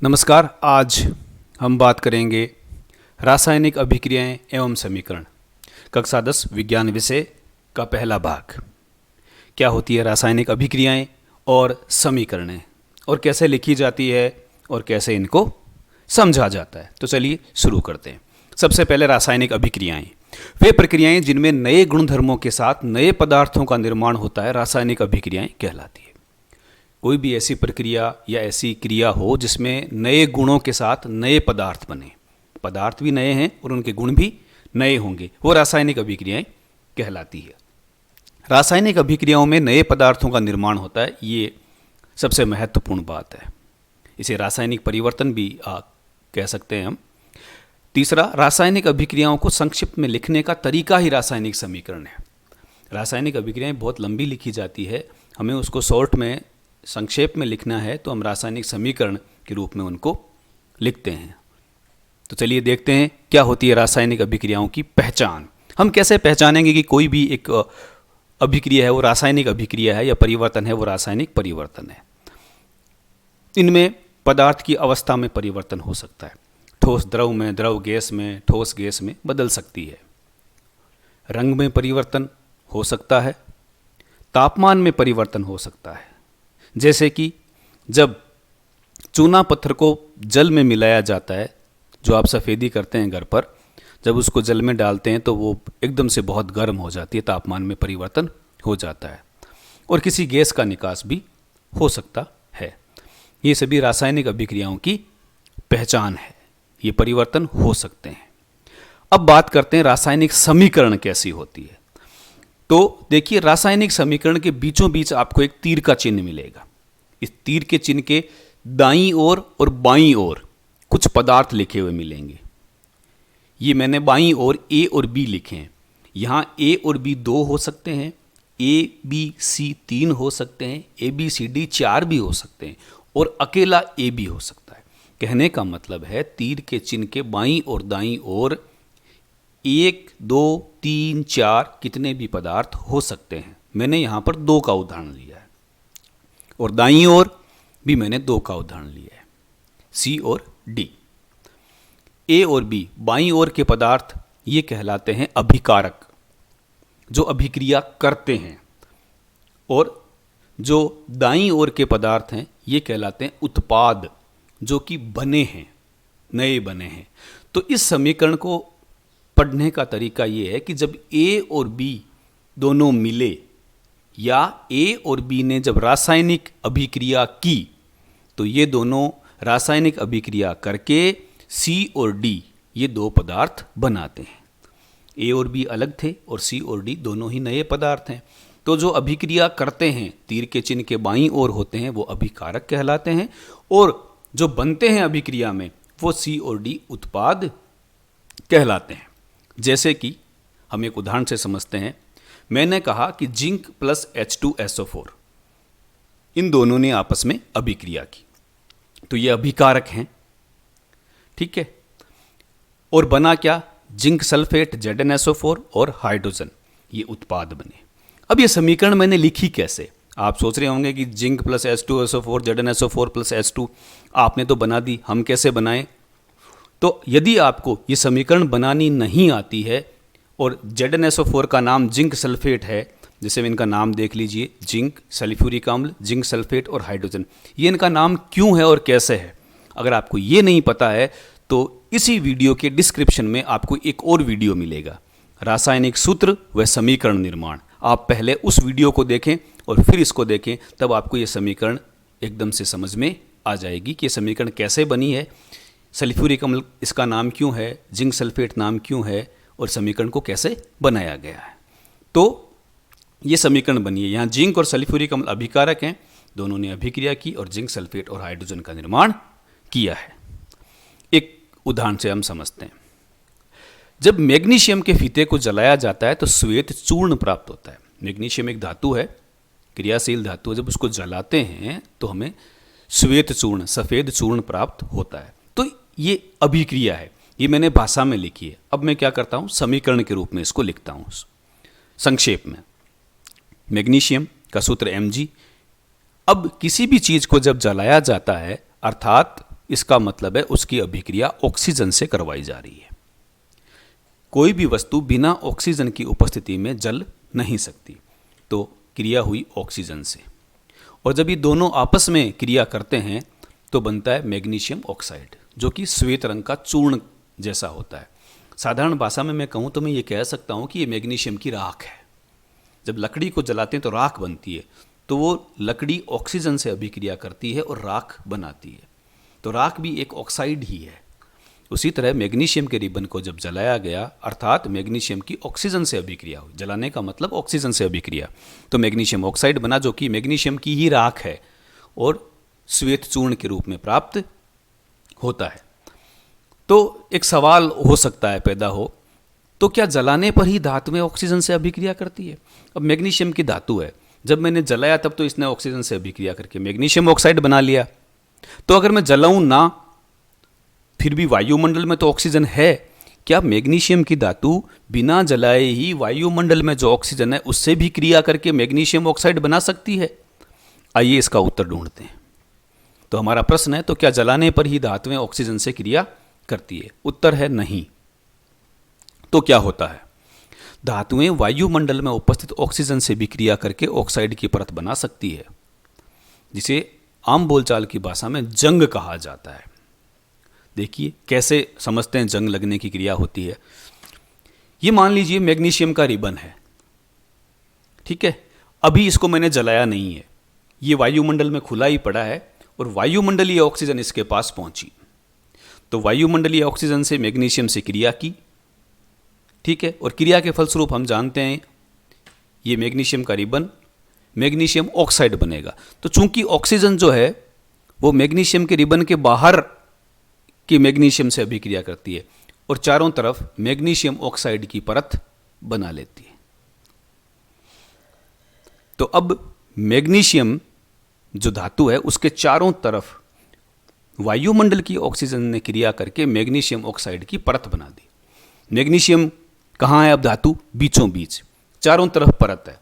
नमस्कार। आज हम बात करेंगे रासायनिक अभिक्रियाएं एवं समीकरण, कक्षा 10 विज्ञान विषय का पहला भाग। क्या होती है रासायनिक अभिक्रियाएं और समीकरणें और कैसे लिखी जाती है और कैसे इनको समझा जाता है। तो चलिए शुरू करते हैं। सबसे पहले रासायनिक अभिक्रियाएं वे प्रक्रियाएं जिनमें नए गुणधर्मों के साथ नए पदार्थों का निर्माण होता है, रासायनिक अभिक्रियाएं कहलाती है। कोई भी ऐसी प्रक्रिया या ऐसी क्रिया हो जिसमें नए गुणों के साथ नए पदार्थ बने, पदार्थ भी नए हैं और उनके गुण भी नए होंगे, वो रासायनिक अभिक्रियाएं कहलाती है। रासायनिक अभिक्रियाओं में नए पदार्थों का निर्माण होता है, ये सबसे महत्वपूर्ण बात है। इसे रासायनिक परिवर्तन भी कह सकते हैं हम। तीसरा, रासायनिक अभिक्रियाओं को संक्षिप्त में लिखने का तरीका ही रासायनिक समीकरण है। रासायनिक अभिक्रियाएं बहुत लंबी लिखी जाती है, हमें उसको शॉर्ट में संक्षेप में लिखना है तो हम रासायनिक समीकरण के रूप में उनको लिखते हैं। तो चलिए देखते हैं क्या होती है रासायनिक अभिक्रियाओं की पहचान। हम कैसे पहचानेंगे कि कोई भी एक अभिक्रिया है वो रासायनिक अभिक्रिया है या परिवर्तन है वो रासायनिक परिवर्तन है। इनमें पदार्थ की अवस्था में परिवर्तन हो सकता है, ठोस द्रव में, द्रव गैस में, ठोस गैस में बदल सकती है। रंग में परिवर्तन हो सकता है, तापमान में परिवर्तन हो सकता है। जैसे कि जब चूना पत्थर को जल में मिलाया जाता है, जो आप सफ़ेदी करते हैं घर पर, जब उसको जल में डालते हैं तो वो एकदम से बहुत गर्म हो जाती है, तापमान में परिवर्तन हो जाता है। और किसी गैस का निकास भी हो सकता है। ये सभी रासायनिक अभिक्रियाओं की पहचान है, ये परिवर्तन हो सकते हैं। अब बात करते हैं रासायनिक समीकरण कैसी होती है। तो देखिए, रासायनिक समीकरण के बीचों बीच आपको एक तीर का चिन्ह मिलेगा। इस तीर के चिन्ह के दाईं ओर और बाईं ओर कुछ पदार्थ लिखे हुए मिलेंगे। ये मैंने बाईं ओर ए और बी लिखे हैं। यहाँ ए और बी 2 हो सकते हैं, ए बी सी 3 हो सकते हैं, ए बी सी डी 4 भी हो सकते हैं और अकेला ए भी हो सकता है। कहने का मतलब है तीर के चिन्ह के बाईं और दाईं ओर 1, 2, 3, 4 कितने भी पदार्थ हो सकते हैं। मैंने यहाँ पर 2 का उदाहरण लिया है और दाईं ओर भी मैंने 2 का उदाहरण लिया है, सी और डी। ए और बी बाईं ओर के पदार्थ ये कहलाते हैं अभिकारक, जो अभिक्रिया करते हैं, और जो दाईं ओर के पदार्थ हैं ये कहलाते हैं उत्पाद, जो कि बने हैं, नए बने हैं। तो इस समीकरण को पढ़ने का तरीका ये है कि जब ए और बी दोनों मिले या ए और बी ने जब रासायनिक अभिक्रिया की तो ये दोनों रासायनिक अभिक्रिया करके सी और डी ये 2 पदार्थ बनाते हैं। ए और बी अलग थे और सी और डी दोनों ही नए पदार्थ हैं। तो जो अभिक्रिया करते हैं, तीर के चिन्ह के बाईं ओर होते हैं, वो अभिकारक कहलाते हैं, और जो बनते हैं अभिक्रिया में वो सी और डी उत्पाद कहलाते हैं। जैसे कि हम एक उदाहरण से समझते हैं। मैंने कहा कि जिंक प्लस H2SO4 इन दोनों ने आपस में अभिक्रिया की, तो ये अभिकारक हैं, ठीक है। और बना क्या? जिंक सल्फेट ZnSO4 और हाइड्रोजन, ये उत्पाद बने। अब ये समीकरण मैंने लिखी कैसे? आप सोच रहे होंगे कि zinc plus H2SO4 ZnSO4 plus H2 आपने तो बना दी, हम कैसे बनाएं? तो यदि आपको ये समीकरण बनानी नहीं आती है और ZnSO4 का नाम जिंक सल्फेट है, जैसे इनका नाम देख लीजिए, जिंक, सल्फ्यूरिक अम्ल, जिंक सल्फेट और हाइड्रोजन, ये इनका नाम क्यों है और कैसे है? अगर आपको ये नहीं पता है तो इसी वीडियो के डिस्क्रिप्शन में आपको एक और वीडियो मिलेगा, रासायनिक सूत्र व समीकरण निर्माण। आप पहले उस वीडियो को देखें और फिर इसको देखें, तब आपको ये समीकरण एकदम से समझ में आ जाएगी कि ये समीकरण कैसे बनी है, सल्फ्यूरिक अम्ल इसका नाम क्यों है, जिंक सल्फेट नाम क्यों है, और समीकरण को कैसे बनाया गया है। तो ये समीकरण बनी है। यहाँ जिंक और सल्फ्यूरिक अम्ल अभिकारक हैं, दोनों ने अभिक्रिया की और जिंक सल्फेट और हाइड्रोजन का निर्माण किया है। एक उदाहरण से हम समझते हैं। जब मैग्नीशियम के फीते को जलाया जाता है तो श्वेत चूर्ण प्राप्त होता है। मैग्नीशियम एक धातु है, क्रियाशील धातु है। जब उसको जलाते हैं तो हमें श्वेत चूर्ण, सफ़ेद चूर्ण प्राप्त होता है। तो ये अभिक्रिया है, ये मैंने भाषा में लिखी है। अब मैं क्या करता हूँ, समीकरण के रूप में इसको लिखता हूँ संक्षेप में। मैग्नीशियम का सूत्र Mg। अब किसी भी चीज़ को जब जलाया जाता है, अर्थात इसका मतलब है उसकी अभिक्रिया ऑक्सीजन से करवाई जा रही है। कोई भी वस्तु बिना ऑक्सीजन की उपस्थिति में जल नहीं सकती, तो क्रिया हुई ऑक्सीजन से। और जब ये दोनों आपस में क्रिया करते हैं तो बनता है मैग्नीशियम ऑक्साइड, जो कि श्वेत रंग का चूर्ण जैसा होता है। साधारण भाषा में मैं कहूँ तो मैं ये कह सकता हूँ कि ये मैग्नीशियम की राख है। जब लकड़ी को जलाते हैं तो राख बनती है, तो वो लकड़ी ऑक्सीजन से अभिक्रिया करती है और राख बनाती है, तो राख भी एक ऑक्साइड ही है। उसी तरह मैग्नीशियम के रिबन को जब जलाया गया, अर्थात मैग्नीशियम की ऑक्सीजन से अभिक्रिया हुई, जलाने का मतलब ऑक्सीजन से अभिक्रिया, तो मैग्नीशियम ऑक्साइड बना, जो कि मैग्नीशियम की ही राख है और श्वेत चूर्ण के रूप में प्राप्त होता है। तो एक सवाल हो सकता है पैदा हो, तो क्या जलाने पर ही धातुएं ऑक्सीजन से अभिक्रिया करती है? अब मैग्नीशियम की धातु है, जब मैंने जलाया तब तो इसने ऑक्सीजन से अभिक्रिया करके मैग्नीशियम ऑक्साइड बना लिया। तो अगर मैं जलाऊं ना, फिर भी वायुमंडल में तो ऑक्सीजन है, क्या मैग्नीशियम की धातु बिना जलाए ही वायुमंडल में जो ऑक्सीजन है उससे भी क्रिया करके मैग्नीशियम ऑक्साइड बना सकती है? आइए इसका उत्तर ढूंढते हैं। तो हमारा प्रश्न है, तो क्या जलाने पर ही धातुएं ऑक्सीजन से क्रिया करती है? उत्तर है नहीं। तो क्या होता है? धातुएं वायुमंडल में उपस्थित ऑक्सीजन से भी क्रिया करके ऑक्साइड की परत बना सकती है, जिसे आम बोलचाल की भाषा में जंग कहा जाता है। देखिए कैसे समझते हैं जंग लगने की क्रिया होती है। ये मान लीजिए मैग्नीशियम का रिबन है, ठीक है, अभी इसको मैंने जलाया नहीं है, ये वायुमंडल में खुला ही पड़ा है और वायुमंडलीय ऑक्सीजन इसके पास पहुंची, तो वायुमंडलीय ऑक्सीजन से मैग्नीशियम से क्रिया की, ठीक है, और क्रिया के फलस्वरूप हम जानते हैं ये मैग्नीशियम का रिबन मैग्नीशियम ऑक्साइड बनेगा। तो चूंकि ऑक्सीजन जो है वो मैग्नीशियम के रिबन के बाहर की मैग्नीशियम से अभिक्रिया करती है और चारों तरफ मैग्नीशियम ऑक्साइड की परत बना लेती है। तो अब मैग्नीशियम जो धातु है उसके चारों तरफ वायुमंडल की ऑक्सीजन ने क्रिया करके मैग्नीशियम ऑक्साइड की परत बना दी। मैग्नीशियम कहाँ है अब धातु? बीचों बीच, चारों तरफ परत है।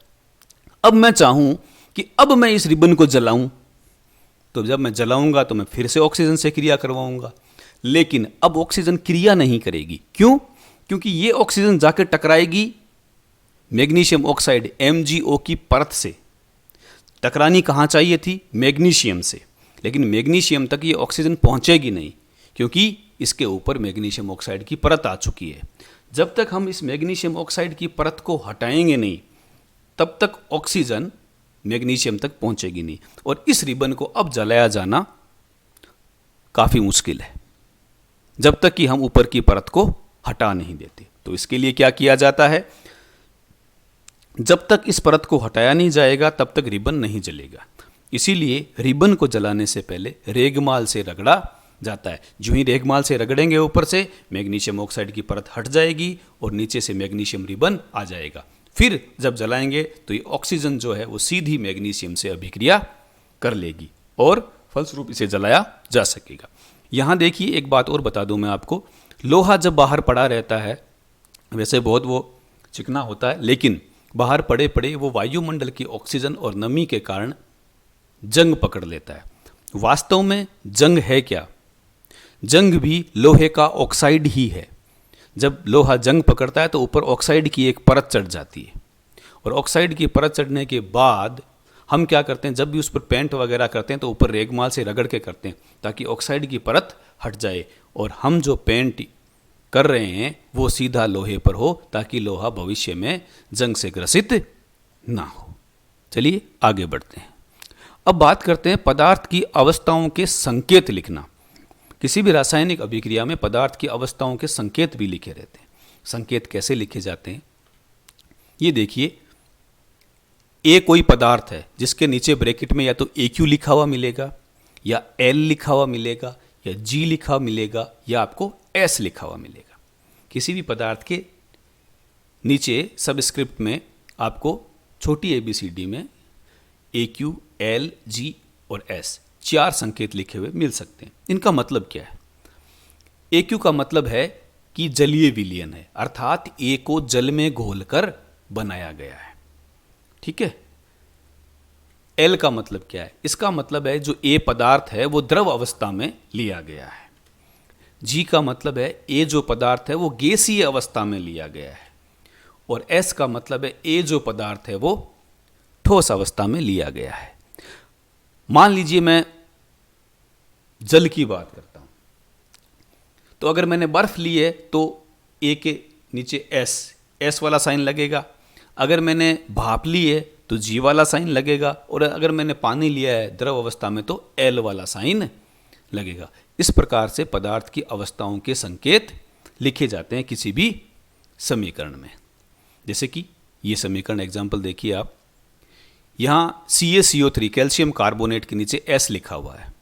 अब मैं चाहूं कि अब मैं इस रिबन को जलाऊं, तो जब मैं जलाऊंगा तो मैं फिर से ऑक्सीजन से क्रिया करवाऊंगा, लेकिन अब ऑक्सीजन क्रिया नहीं करेगी। क्यों? क्योंकि ये ऑक्सीजन जाकर टकराएगी मैग्नीशियम ऑक्साइड MgO की परत से। टकरानी कहाँ चाहिए थी? मैग्नीशियम से, लेकिन मैग्नीशियम तक ये ऑक्सीजन पहुंचेगी नहीं, क्योंकि इसके ऊपर मैग्नीशियम ऑक्साइड की परत आ चुकी है। जब तक हम इस मैग्नीशियम ऑक्साइड की परत को हटाएंगे नहीं, तब तक ऑक्सीजन मैग्नीशियम तक पहुंचेगी नहीं, और इस रिबन को अब जलाया जाना काफ़ी मुश्किल है जब तक कि हम ऊपर की परत को हटा नहीं देते। तो इसके लिए क्या किया जाता है? जब तक इस परत को हटाया नहीं जाएगा तब तक रिबन नहीं जलेगा। इसीलिए रिबन को जलाने से पहले रेगमाल से रगड़ा जाता है। जो ही रेगमाल से रगड़ेंगे ऊपर से मैग्नीशियम ऑक्साइड की परत हट जाएगी और नीचे से मैग्नीशियम रिबन आ जाएगा। फिर जब जलाएंगे तो ये ऑक्सीजन जो है वो सीधी मैग्नीशियम से अभिक्रिया कर लेगी और फलस्वरूप इसे जलाया जा सकेगा। यहाँ देखिए एक बात और बता दूं मैं आपको, लोहा जब बाहर पड़ा रहता है, वैसे बहुत वो चिकना होता है, लेकिन बाहर पड़े पड़े वो वायुमंडल की ऑक्सीजन और नमी के कारण जंग पकड़ लेता है। वास्तव में जंग है क्या? जंग भी लोहे का ऑक्साइड ही है। जब लोहा जंग पकड़ता है तो ऊपर ऑक्साइड की एक परत चढ़ जाती है, और ऑक्साइड की परत चढ़ने के बाद हम क्या करते हैं, जब भी उस पर पेंट वगैरह करते हैं तो ऊपर रेगमाल से रगड़ के करते हैं ताकि ऑक्साइड की परत हट जाए, और हम जो पेंट कर रहे हैं वो सीधा लोहे पर हो ताकि लोहा भविष्य में जंग से ग्रसित ना हो। चलिए आगे बढ़ते हैं। अब बात करते हैं पदार्थ की अवस्थाओं के संकेत लिखना। किसी भी रासायनिक अभिक्रिया में पदार्थ की अवस्थाओं के संकेत भी लिखे रहते हैं। संकेत कैसे लिखे जाते हैं? ये देखिए, ए कोई पदार्थ है जिसके नीचे ब्रैकेट में या तो AQ लिखा हुआ मिलेगा, या L लिखा हुआ मिलेगा, या G लिखा हुआ मिलेगा, या आपको S लिखा हुआ मिलेगा। किसी भी पदार्थ के नीचे सबस्क्रिप्ट में आपको छोटी ABCD में AQ, L, G और S 4 संकेत लिखे हुए मिल सकते हैं। इनका मतलब क्या है? AQ का मतलब है कि जलीय विलयन है, अर्थात A को जल में घोलकर बनाया गया है, ठीक है। एल का मतलब क्या है? इसका मतलब है जो ए पदार्थ है वो द्रव अवस्था में लिया गया है। जी का मतलब है ए जो पदार्थ है वो गैसीय अवस्था में लिया गया है। और एस का मतलब है ए जो पदार्थ है वो ठोस अवस्था में लिया गया है। मान लीजिए मैं जल की बात करता हूं, तो अगर मैंने बर्फ ली है तो ए के नीचे एस वाला साइन लगेगा। अगर मैंने भाप ली है तो जी वाला साइन लगेगा। और अगर मैंने पानी लिया है द्रव अवस्था में तो एल वाला साइन लगेगा। इस प्रकार से पदार्थ की अवस्थाओं के संकेत लिखे जाते हैं किसी भी समीकरण में। जैसे कि ये समीकरण एग्जाम्पल देखिए आप, यहाँ CaCO3 कैल्शियम कार्बोनेट के नीचे S लिखा हुआ है।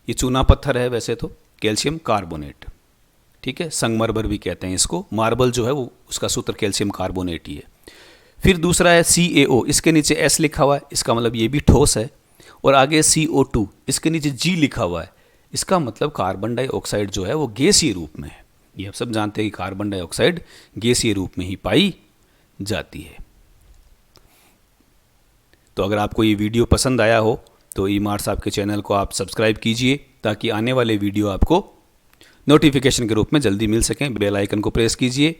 ये चूना पत्थर है वैसे तो, कैल्शियम कार्बोनेट, ठीक है, संगमरमर भी कहते हैं इसको। मार्बल जो है वो उसका सूत्र कैल्शियम कार्बोनेट ही है। फिर दूसरा है CaO, इसके नीचे S लिखा हुआ है, इसका मतलब ये भी ठोस है। और आगे CO2, इसके नीचे G लिखा हुआ है, इसका मतलब कार्बन डाइऑक्साइड जो है वो गैसीय रूप में है। ये आप सब जानते हैं कि कार्बन डाइऑक्साइड गैसीय रूप में ही पाई जाती है। तो अगर आपको ये वीडियो पसंद आया हो तो ई-मार्ट्स आपके चैनल को आप सब्सक्राइब कीजिए ताकि आने वाले वीडियो आपको नोटिफिकेशन के रूप में जल्दी मिल सकें। बेल आइकन को प्रेस कीजिए